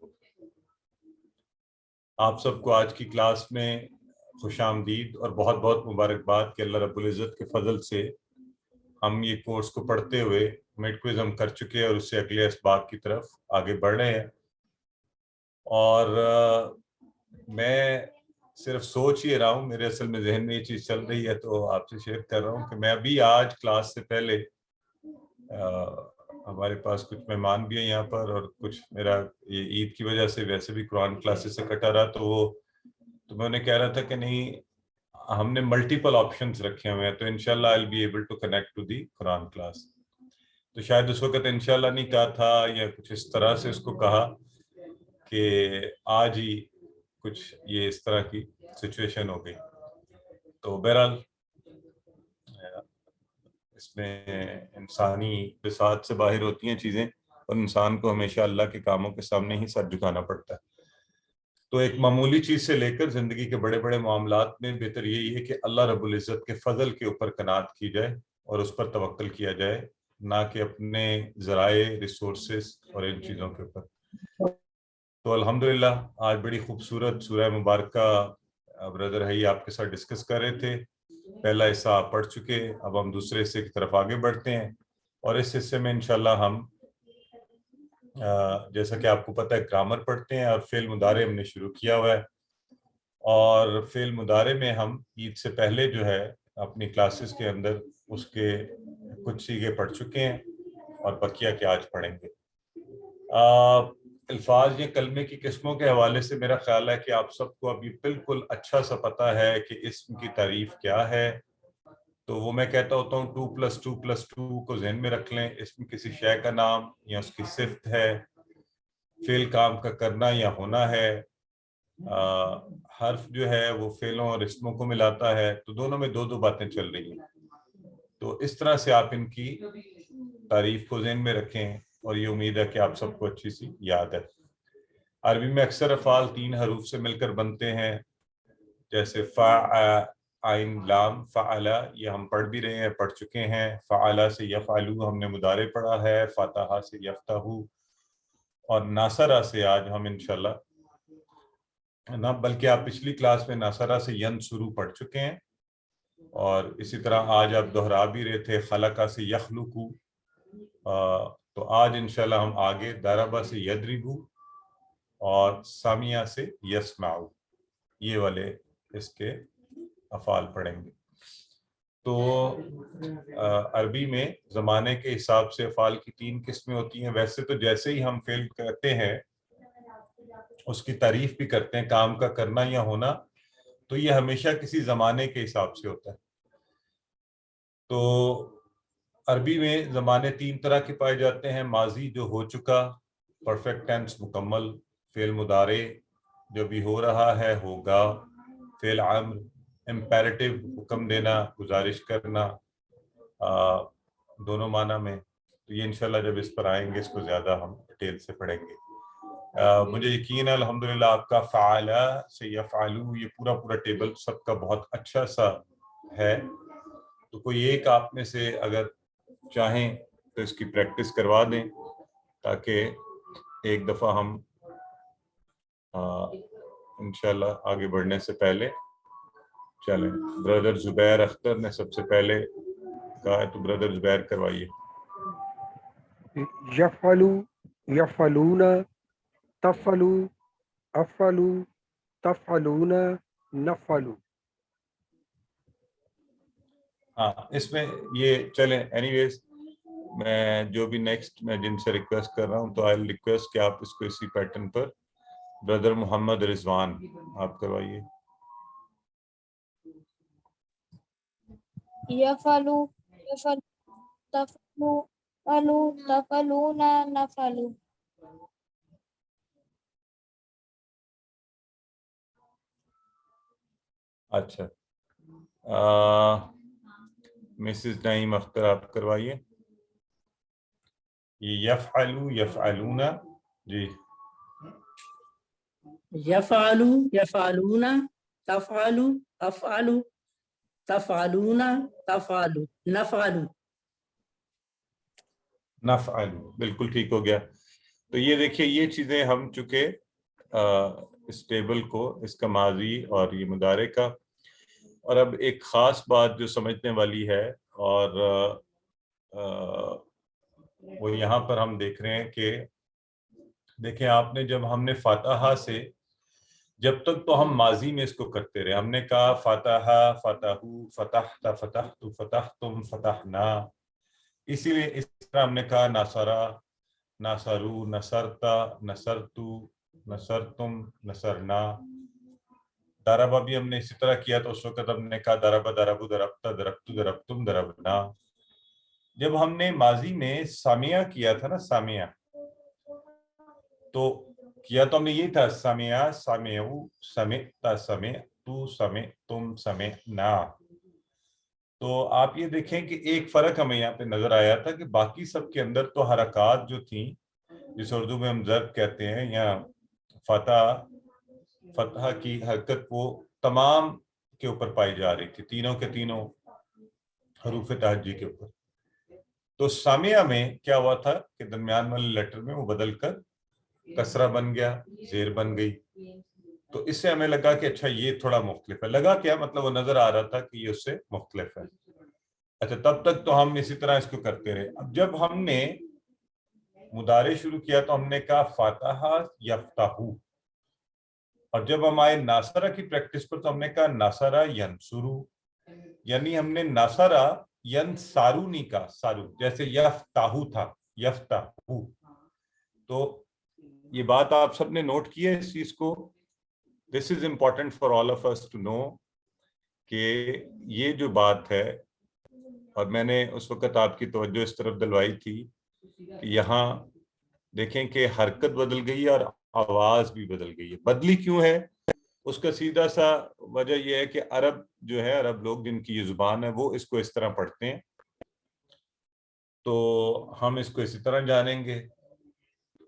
آپ سب کو آج کی کلاس میں خوش آمدید اور بہت بہت مبارکباد کہ اللہ رب العزت کے فضل سے ہم یہ کورس کو پڑھتے ہوئے مڈ کوئز ہم کر چکے ہیں اور اس سے اگلے اسباق کی طرف آگے بڑھ رہے ہیں. اور میں صرف سوچ ہی رہا ہوں, میرے اصل میں ذہن میں یہ چیز چل رہی ہے تو آپ سے شیئر کر رہا ہوں کہ میں ابھی آج کلاس سے پہلے ہمارے پاس کچھ مہمان بھی ہیں یہاں پر, اور کچھ میرا یہ عید کی وجہ سے ویسے بھی قرآن کلاسز سے کٹا رہا, تو میں انہیں کہہ رہا تھا کہ نہیں, ہم نے ملٹیپل آپشنز رکھے ہوئے ہیں تو انشاءاللہ I'll be able to connect to the Quran class. تو شاید اس وقت انشاءاللہ نہیں کہا تھا یا کچھ اس طرح سے اس کو کہا کہ آج ہی کچھ یہ اس طرح کی سچویشن ہو گئی. تو بہرحال اس میں انسانی بساط سے باہر ہوتی ہیں چیزیں, اور انسان کو ہمیشہ اللہ کے کاموں کے سامنے ہی سر جھکانا پڑتا ہے. تو ایک معمولی چیز سے لے کر زندگی کے بڑے بڑے معاملات میں بہتر یہی ہے کہ اللہ رب العزت کے فضل کے اوپر قناعت کی جائے اور اس پر توکل کیا جائے, نہ کہ اپنے ذرائع, ریسورسز اور ان چیزوں کے اوپر. تو الحمدللہ آج بڑی خوبصورت سورہ مبارکہ برادر ہے آپ کے ساتھ ڈسکس کر رہے تھے. پہلا حصہ آپ پڑھ چکے, اب ہم دوسرے حصے کی طرف آگے بڑھتے ہیں, اور اس حصے میں انشاءاللہ ہم جیسا کہ آپ کو پتہ ہے گرامر پڑھتے ہیں, اور فعل مضارع ہم نے شروع کیا ہوا ہے, اور فعل مضارع میں ہم عید سے پہلے جو ہے اپنی کلاسز کے اندر اس کے کچھ سیغے پڑھ چکے ہیں اور بقیہ کے آج پڑھیں گے. الفاظ یا کلمے کی قسموں کے حوالے سے میرا خیال ہے کہ آپ سب کو ابھی بالکل اچھا سا پتہ ہے کہ اسم کی تعریف کیا ہے. تو وہ میں کہتا ہوتا ہوں 2+2+2 کو ذہن میں رکھ لیں. اسم کسی شے کا نام یا اس کی صفت ہے, فعل کام کا کرنا یا ہونا ہے, حرف جو ہے وہ فعلوں اور اسموں کو ملاتا ہے, تو دونوں میں دو باتیں چل رہی ہیں. تو اس طرح سے آپ ان کی تعریف کو ذہن میں رکھیں, اور یہ امید ہے کہ آپ سب کو اچھی سی یاد ہے. عربی میں اکثر افعال 3 حروف سے مل کر بنتے ہیں, جیسے عین لام فعلا, یہ ہم پڑھ بھی رہے ہیں, پڑھ چکے ہیں. فعلا سے یفعلو ہم نے مضارع پڑھا ہے, فتح سے یفتحو, اور ناصرہ سے آج ہم انشاءاللہ نہ بلکہ آپ پچھلی کلاس میں ناصرہ سے ینصرو پڑھ چکے ہیں, اور اسی طرح آج آپ دہرا بھی رہے تھے خلقہ سے یخلقو. تو آج انشاءاللہ ہم آگے ضربہ سے یضربو اور سامیہ سے یسمعو, یہ والے اس کے افعال پڑھیں گے. تو عربی میں زمانے کے حساب سے افعال کی 3 قسمیں ہوتی ہیں. ویسے تو جیسے ہی ہم فعل کرتے ہیں اس کی تعریف بھی کرتے ہیں, کام کا کرنا یا ہونا, تو یہ ہمیشہ کسی زمانے کے حساب سے ہوتا ہے. تو عربی میں زمانے 3 طرح کے پائے جاتے ہیں: ماضی جو ہو چکا، پرفیکٹ ٹینس مکمل، فعل مضارع جو بھی ہو رہا ہے ہوگا، فعل امر، امپیریٹو حکم دینا، گزارش کرنا، دونوں معنی میں. تو یہ انشاءاللہ جب اس پر آئیں گے اس کو زیادہ ہم ڈیٹیل سے پڑھیں گے. مجھے یقین ہے الحمدللہ آپ کا فعل سے یفعلو یہ پورا ٹیبل سب کا بہت اچھا سا ہے. تو کوئی ایک آپ میں سے اگر چاہیں تو اس کی پریکٹس کروا دیں تاکہ ایک دفعہ ہم انشاءاللہ آگے بڑھنے سے پہلے چلیں. برادر زبیر اختر نے سب سے پہلے کہا ہے تو برادر زبیر کروائیے. یفعلو، یفعلون، تفعلو، افعلو، تفعلون، نفعلو. ہاں اس میں یہ چلیں. اینی ویز میں جو بھی نیکسٹ میں جن سے ریکویسٹ کر رہا ہوں تو آئی ریکویسٹ کہ آپ اس کو اسی پیٹرن پر برادر محمد رضوان آپ کروائیے. یفعلو، یفعل، تفعلو، فعلو، تفعلون، نفعلو. اچھا مسز نعیم اختر آپ کروائیے. یہ یفعلو، یفعلون، جی یفعلو، یفعلون، تفعلو، افعلو، تفعلون، تفعلو، نفعلو. نفعلو بالکل ٹھیک ہو گیا. تو یہ دیکھیے یہ چیزیں ہم چکے اس ٹیبل کو، اس کا ماضی اور یہ مضارع کا. اور اب ایک خاص بات جو سمجھنے والی ہے اور وہ یہاں پر ہم دیکھ رہے ہیں کہ دیکھیں آپ نے جب ہم نے فاتحہ سے جب تک تو ہم ماضی میں اس کو کرتے رہے. ہم نے کہا فاتحہ، فتحو، فتحت، فتحت، فتحتم، فتحنا. اسی لیے اس طرح ہم نے کہا ناصرہ، ناصرو، نصرتا، نصرتو، نصرتم، نصرنا. ضربہ بھی ہم نے اسی طرح کیا تو اس وقت ہم نے کہا ضربہ، ضربو، ضربتا، ضربتو، ضربتم، ضربنا. جب ہم نے ماضی میں سامعہ کیا تھا نا، سامعہ تو کیا تو ہم نے یہی تھا سامعہ، سامعو، سمعتا، سمعتو، سمعتم، سمعنا. تو آپ یہ دیکھیں کہ ایک فرق ہمیں یہاں پہ نظر آیا تھا کہ باقی سب کے اندر تو حرکات جو تھیں جس اردو میں ہم ضرب کہتے ہیں یا فتح کی حرکت وہ تمام کے اوپر پائی جا رہی تھی، تینوں کے تینوں حروف تہجی کے اوپر. تو سامعہ میں کیا ہوا تھا کہ درمیان والے لیٹر میں وہ بدل کر کسرہ بن گیا، زیر بن گئی. تو اس سے ہمیں لگا کہ اچھا یہ تھوڑا مختلف ہے. لگا کیا مطلب وہ نظر آ رہا تھا کہ یہ اس سے مختلف ہے. اچھا تب تک تو ہم اسی طرح اس کو کرتے رہے. اب جب ہم نے مضارع شروع کیا تو ہم نے کہا فاتحہ یفتحو، اور جب ہم آئے ناصرہ کی پریکٹس پر تو ہم نے کہا ناصرہ ینصرو. یعنی ہم نے ناصرہ ینصارو نہیں کہا، سارو جیسے یفتحو تھا، یفتحو. تو یہ بات آپ سب نے نوٹ کی ہے اس چیز کو. This is important for all of us to know کہ یہ جو بات ہے، اور میں نے اس وقت آپ کی توجہ اس طرف دلوائی تھی کہ یہاں دیکھیں کہ حرکت بدل گئی اور آواز بھی بدل گئی ہے. بدلی کیوں ہے؟ اس کا سیدھا سا وجہ یہ ہے کہ عرب جو ہے، عرب لوگ جن کی یہ زبان ہے وہ اس کو اس طرح پڑھتے ہیں، تو ہم اس کو اسی طرح جانیں گے.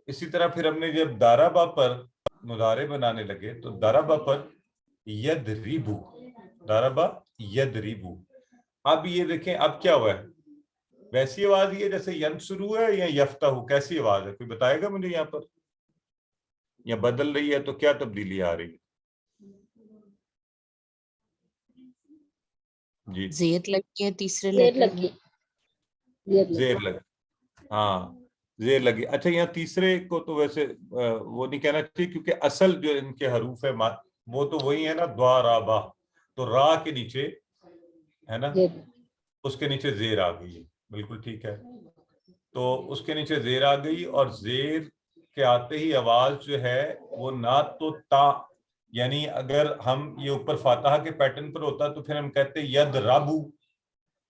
اسی طرح پھر ہم نے جب ضربہ پر مضارع بنانے لگے تو ضربہ پر یضربو، ضربہ یضربو. اب یہ دیکھیں اب کیا ہوا ہے، ویسی آواز یہ جیسے ینصرو ہے یا یفتحو، کیسی آواز ہے کوئی بتائے گا مجھے یہاں پر؟ یا بدل رہی ہے تو کیا تبدیلی آ رہی ہے؟ جی زیر لگی ہے تیسرے زیر لیٹر لگی. زیر لگی، ہاں زیر لگی. اچھا یہاں تیسرے کو تو ویسے وہ نہیں کہنا چاہیے کیونکہ اصل جو ان کے حروف ہے وہ تو وہی ہے نا، دوارابا. تو را کے نیچے ہے نا، اس کے نیچے زیر آ گئی ہے. بالکل ٹھیک ہے. تو اس کے نیچے زیر آ گئی اور زیر کے آتے ہی آواز جو ہے وہ نہ تو تا، یعنی اگر ہم یہ اوپر فاتحہ کے پیٹرن پر ہوتا تو پھر ہم کہتے ید رابو،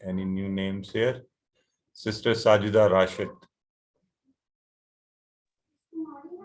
any new names here. Sister Sajida Rashid.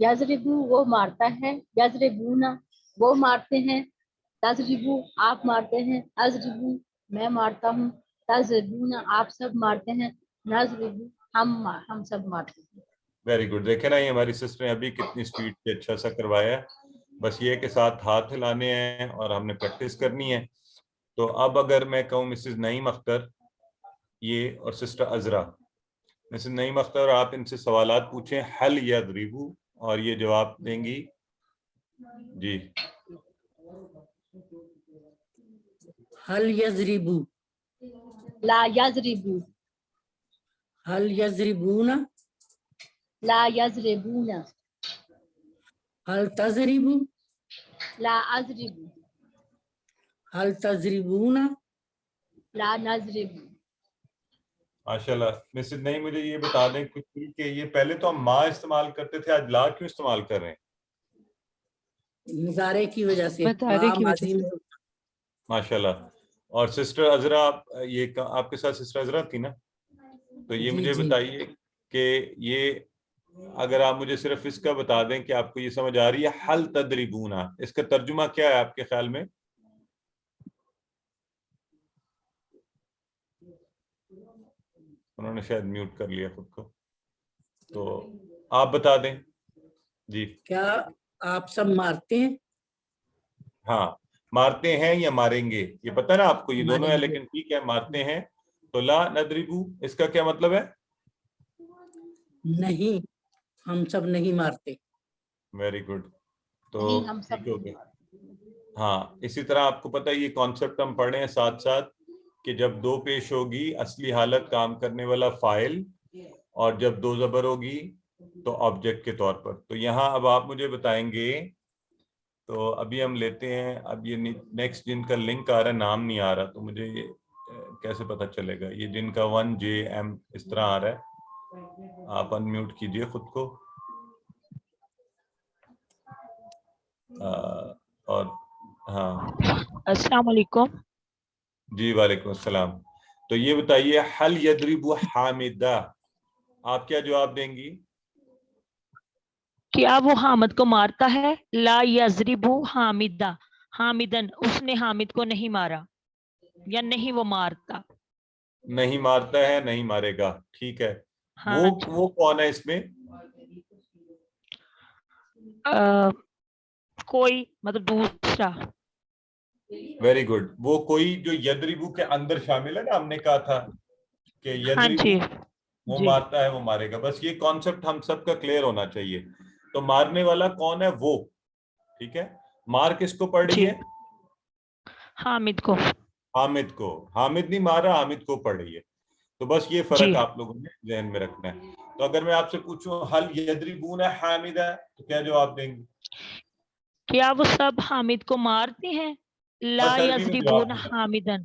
یضربو وہ مارتا ہے، یضربونا وہ مارتے ہیں، تضربو آپ مارتے ہیں، اضربو میں مارتا ہوں، تضربونا آپ سب مارتے ہیں، نضربو ہم سب مارتے ہیں۔ Very good. دیکھیں نا یہ ہماری سسٹر نے ابھی کتنی سپیڈ سے اچھا سا کروایا ہے. بس یہ کہ ساتھ ہاتھ ہلانے ہیں اور ہم نے پریکٹس کرنی ہے. تو اب اگر میں کہوں مسز نعیم اختر یہ اور سسٹر عذرا، مسز نعیم اختر آپ ان سے سوالات پوچھیں حل یضربو اور یہ جواب دیں گی. جی حل یضربو، لا یضربو، حل یضربون، لا یضربون، حل تضربو، لا اضربو، حل تضربون، لا نضربو۔ ماشاء اللہ. مسز نہیں مجھے یہ بتا دیں کہ یہ پہلے تو ہم ماں استعمال کرتے تھے، آج لا کیوں استعمال کر رہے ہیں؟ مضارع کی وجہ سے، مضارع کی وجہ سے۔ ماشاء اللہ. اور سسٹر عذرا یہ آپ کے ساتھ سسٹر عذرا تھی نا، تو یہ مجھے بتائیے کہ یہ اگر آپ مجھے صرف اس کا بتا دیں کہ آپ کو یہ سمجھ آ رہی ہے حل تدریبونا، اس کا ترجمہ کیا ہے آپ کے خیال میں؟ انہوں نے شاید میوٹ کر لیا خود کو، تو آپ بتا دیں. جی کیا آپ سب مارتے ہیں؟ ہاں مارتے ہیں یا ماریں گے، یہ پتہ نا آپ کو، یہ دونوں ہے ماریں گے۔ لیکن ٹھیک ہے مارتے ہیں. تو لا ندربو اس کا کیا مطلب ہے؟ نہیں، ہم سب نہیں مارتے۔ Very good. تو نہیں ہم سب ٹھیک ہو گیا. ہاں اسی طرح آپ کو پتہ ہے یہ کانسیپٹ ہم پڑھ رہے ہیں ساتھ ساتھ کہ جب دو پیش ہوگی اصلی حالت کام کرنے والا فاعل، اور جب دو زبر ہوگی تو آبجیکٹ کے طور پر. تو یہاں اب آپ مجھے بتائیں گے، تو ابھی ہم لیتے ہیں. اب یہ نیکسٹ جن کا لنک آ رہا ہے نام نہیں آ رہا، تو مجھے یہ کیسے پتہ چلے گا؟ یہ جن کا 1JM اس طرح آ رہا ہے، آپ ان میوٹ کیجئے خود کو. اور ہاں السلام علیکم. جی وعلیکم السلام. تو یہ بتائیے حل یضرب حامدہ، آپ کیا جواب دیں گی؟ کیا وہ حامد کو مارتا ہے؟ لا یضرب حامدہ، حامدن اس نے حامد کو نہیں مارا یا نہیں وہ مارتا. نہیں مارتا ہے، نہیں مارے گا. ٹھیک ہے. ہاں وہ کون ہے اس میں؟ کوئی مطلب دوسرا. Very good. وہ کوئی جو یضربو کے اندر شامل ہے نا، ہم نے کہا تھا کہ ہاں یضربو جی وہ جی مارتا ہے وہ مارے گا. بس یہ کانسیپٹ ہم سب کا کلیئر ہونا چاہیے. تو مارنے والا کون ہے؟ وہ. ٹھیک ہے. مار کس کو پڑ رہی جی ہے؟ حامد کو. حامد کو. حامد نہیں مار رہا، حامد کو پڑ رہی ہے. تو بس یہ جی فرق آپ لوگوں نے ذہن میں رکھنا ہے. تو اگر میں آپ سے پوچھوں حل یضربون حامدہ تو کیا جواب دیں گے؟ کیا وہ سب حامد کو مارتے ہیں؟ لا بس عربی میں جواب یضربون دینا، حامدن،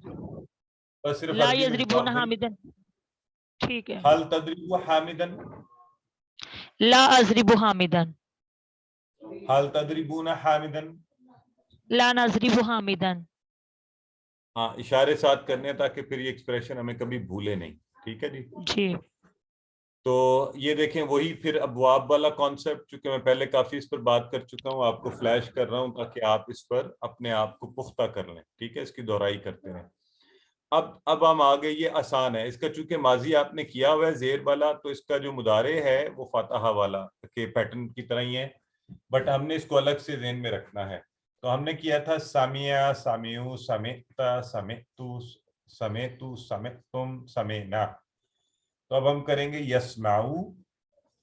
بس صرف لا عربی میں یضربون جواب دیں. حامدن. ٹھیک ہے. حل تضرب حامدن، لا اضرب حامدن، حل تضربون حامدن. لا نضرب حامدن. ہاں اشارے ساتھ کرنے ہیں تاکہ پھر یہ ایکسپریشن ہمیں کبھی بھولے نہیں. ٹھیک ہے جی. جی تو یہ دیکھیں وہی پھر ابواب والا کانسیپٹ، چونکہ میں پہلے کافی اس پر بات کر چکا ہوں، آپ کو فلیش کر رہا ہوں تاکہ آپ اس پر اپنے آپ کو پختہ کر لیں. ٹھیک ہے، اس کی دہرائی کرتے رہیں. اب ہم آگے، یہ آسان ہے. اس کا چونکہ ماضی آپ نے کیا ہوا ہے زیر والا، تو اس کا جو مضارع ہے وہ فاتحہ والا کے پیٹرن کی طرح ہی ہے، بٹ ہم نے اس کو الگ سے ذہن میں رکھنا ہے. تو ہم نے کیا تھا سامعہ، سامعو، سمعتا، سمعتو، سمعتو، سمعتم، سمعنا. تو اب ہم کریں گے یسمعو،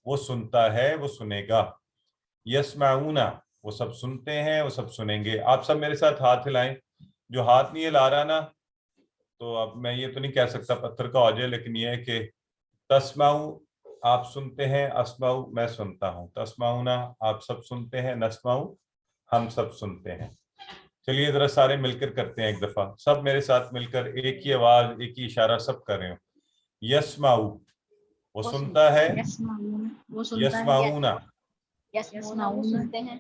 وہ سنتا ہے وہ سنے گا. یسمعون وہ سب سنتے ہیں وہ سب سنیں گے. آپ سب میرے ساتھ ہاتھ ہلائیں. جو ہاتھ نہیں ہلا رہا نا، تو اب میں یہ تو نہیں کہہ سکتا پتھر کا ہو جائے، لیکن یہ ہے کہ تسمعو آپ سنتے ہیں، اسمعو میں سنتا ہوں، تسمعون آپ سب سنتے ہیں، نسمعو ہم سب سنتے ہیں. چلیے ذرا سارے مل کر کرتے ہیں ایک دفعہ، سب میرے ساتھ مل کر ایک ہی آواز ایک ہی اشارہ سب کر رہے ہوں. یسمعو وہ سنتا ہے، وہ سنتا ہے، یسمعون یسمعون سنتے ہیں،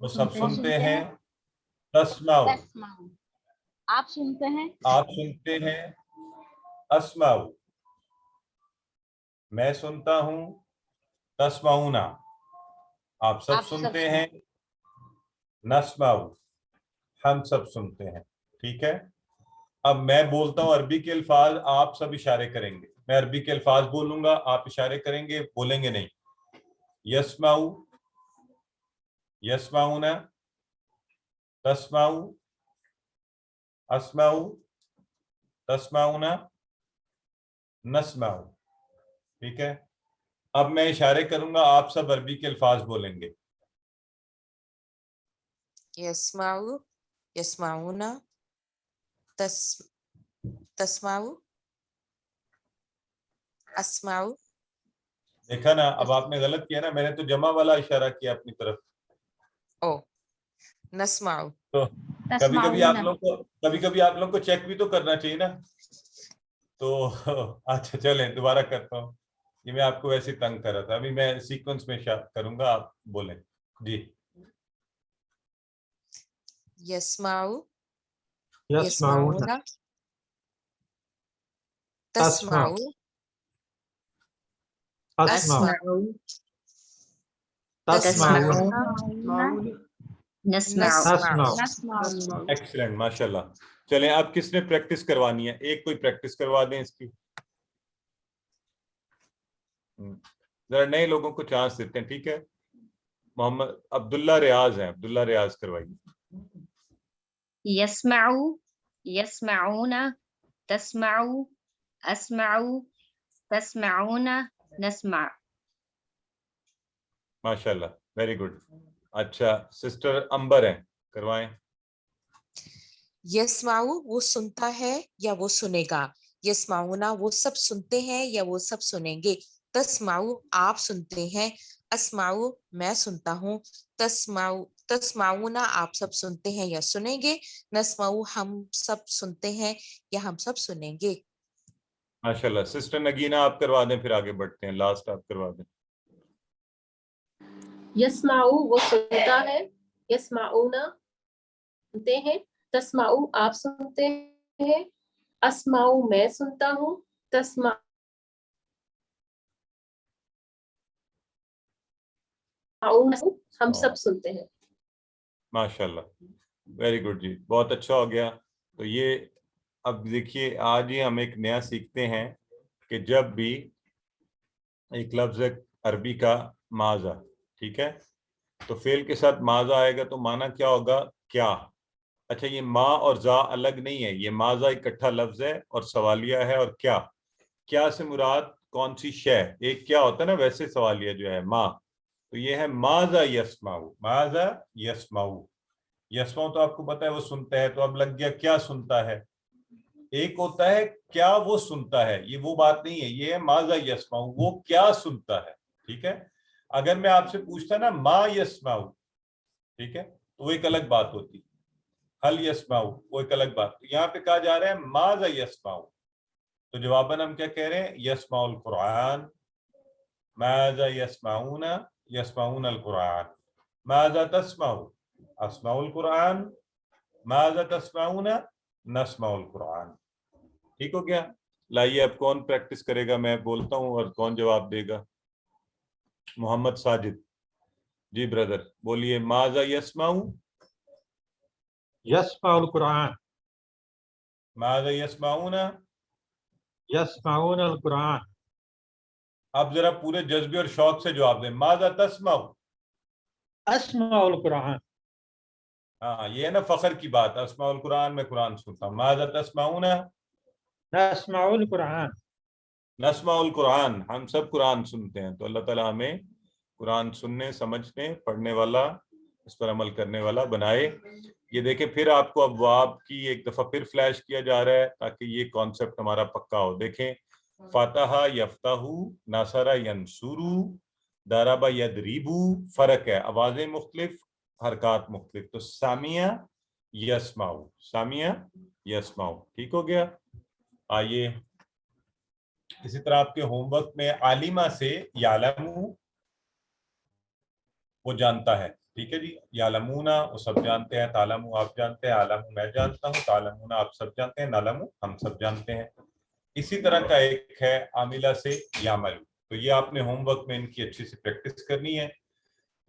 وہ سب سنتے ہیں، تسمعو تسمعون آپ سنتے ہیں، آپ سنتے ہیں، اسمعو میں سنتا ہوں، تسمعون آپ سب سنتے ہیں. نسمعو ہم سب سنتے ہیں. ٹھیک ہے. اب میں بولتا ہوں عربی کے الفاظ, آپ سب اشارے کریں گے. میں عربی کے الفاظ بولوں گا, آپ اشارے کریں گے, بولیں گے نہیں. یسمعو, یسمعون, تسمعو, اسمعو, تسمعون, نسمعو. ٹھیک ہے. اب میں اشارے کروں گا, آپ سب عربی کے الفاظ بولیں گے. یسمعو, یسمعون, تسمعو, اسمعو. دیکھا نا, اب آپ نے غلط کیا نا, میں نے تو جمع والا اشارہ کیا اپنی طرف. او نسمعو. تو کبھی کبھی آپ لوگ کو چیک بھی تو کرنا چاہیے نا. تو اچھا چلیں دوبارہ کرتا ہوں, یہ میں آپ کو ویسے تنگ کر رہا تھا. ابھی میں سیکوینس میں کروں گا, آپ بولیں. جی. یسمعو, یسمعون, یسمعون, تسمعو, اسمعو, تسمعون, نسمعو. ایکسلنٹ, ماشاء اللہ. چلیں اب کس نے پریکٹس کروانی ہے؟ ایک کوئی پریکٹس کروا دیں اس کی. ذرا نئے لوگوں کو چانس دیتے ہیں. ٹھیک ہے. محمد عبداللہ ریاض ہیں, عبداللہ ریاض کروائیے. یسمعو, یسمعون, تسمعو, اسمعو, تسمعون, نسمع. ماشاء اللہ, ویری گڈ. اچھا سسٹر امبر ہیں, کروائیں. یسمعو وہ سنتا ہے یا وہ سنے گا. یسمعون وہ سب سنتے ہیں یا وہ سب سنیں گے. تسمعو آپ سنتے ہیں. اسمعو میں سنتا ہوں. تسمعون آپ سب سنتے ہیں یا سنیں گے. نسمعو ہم سب سنتے ہیں یا ہم سب سنیں گے. ماشاء اللہ. سسٹر نگینا آپ کروا دیں, پھر آگے بڑھتے ہیں. لاسٹ آپ کروا دیں. یسمعو وہ سنتا ہے. یسمعون سنتے ہیں. تسمعو آپ سنتے ہیں. اسمعو میں سنتا ہوں. تسمع ہم سب سنتے ہیں. ماشاء اللہ, ویری گڈ جی, بہت اچھا ہو گیا. تو یہ اب دیکھیے, آج ہی ہم ایک نیا سیکھتے ہیں کہ جب بھی ایک لفظ ہے عربی کا ماذا, ٹھیک ہے, تو فعل کے ساتھ ماذا آئے گا تو معنی کیا ہوگا؟ کیا. اچھا یہ ما اور زا الگ نہیں ہے, یہ ماذا اکٹھا لفظ ہے اور سوالیہ ہے. اور کیا, کیا سے مراد کون سی شے. ایک کیا ہوتا ہے نا, ویسے سوالیہ جو ہے ما, تو یہ ہے ماذا یسمعو. ماذا یسمعو, یسمعو تو آپ کو پتا ہے وہ سنتا ہے, تو اب لگ گیا کیا سنتا ہے. ایک ہوتا ہے کیا وہ سنتا ہے, یہ وہ بات نہیں ہے, یہ ہے ماذا یسمعو وہ کیا سنتا ہے. ٹھیک ہے. اگر میں آپ سے پوچھتا نا ما یسمعو, ٹھیک ہے, تو وہ ایک الگ بات ہوتی. حل یسمعو وہ ایک الگ بات. یہاں پہ کہا جا رہا ہے ماذا یسمعو, تو جواباً ہم کیا کہہ رہے ہیں؟ یسمع القرآن. ماذا یسمعون, یسمعون القرآن. ماذا تسمعو, اسمع القرآن. ماذا تسمعون, نسمع القرآن. ٹھیک ہو گیا. لائیے اب کون پریکٹس کرے گا, میں بولتا ہوں اور کون جواب دے گا. محمد ساجد, جی بردر بولیے. ماذا یسمعو, یسمع القرآن. ماذا یسمعون, یسمعون القرآن. اب ذرا پورے جذبے اور شوق سے جواب دیں. ماذا تسمعو, اسمع القرآن. ہاں یہ ہے نا فخر کی بات, اسمع القرآن میں قرآن سنتا ہوں. ماذا تسمعون, نسمع القرآن. نسمع القرآن ہم سب قرآن سنتے ہیں. تو اللہ تعالیٰ ہمیں قرآن سننے, سمجھنے, پڑھنے والا, اس پر عمل کرنے والا بنائے. یہ دیکھیں پھر آپ کو ابواب کی ایک دفعہ پھر فلیش کیا جا رہا ہے تاکہ یہ کانسیپٹ ہمارا پکا ہو. دیکھیں فاتح یفتح, نصر ینصر, ضرب یضرب, فرق ہے, آوازیں مختلف, حرکات مختلف. تو سامع یسمعو, سامع یسمعو. ٹھیک ہو گیا. آئیے اسی طرح آپ کے ہوم ورک میں عالمہ سے یعلمو وہ جانتا ہے. ٹھیک ہے جی. یعلمون وہ سب جانتے ہیں, تعلمو آپ جانتے ہیں, عالمو میں جانتا ہوں, تعلمون آپ سب جانتے ہیں, نعلمو ہم سب جانتے ہیں. اسی طرح کا ایک ہے عاملہ سے یعمل. تو یہ آپ نے ہوم ورک میں ان کی اچھی سے پریکٹس کرنی ہے.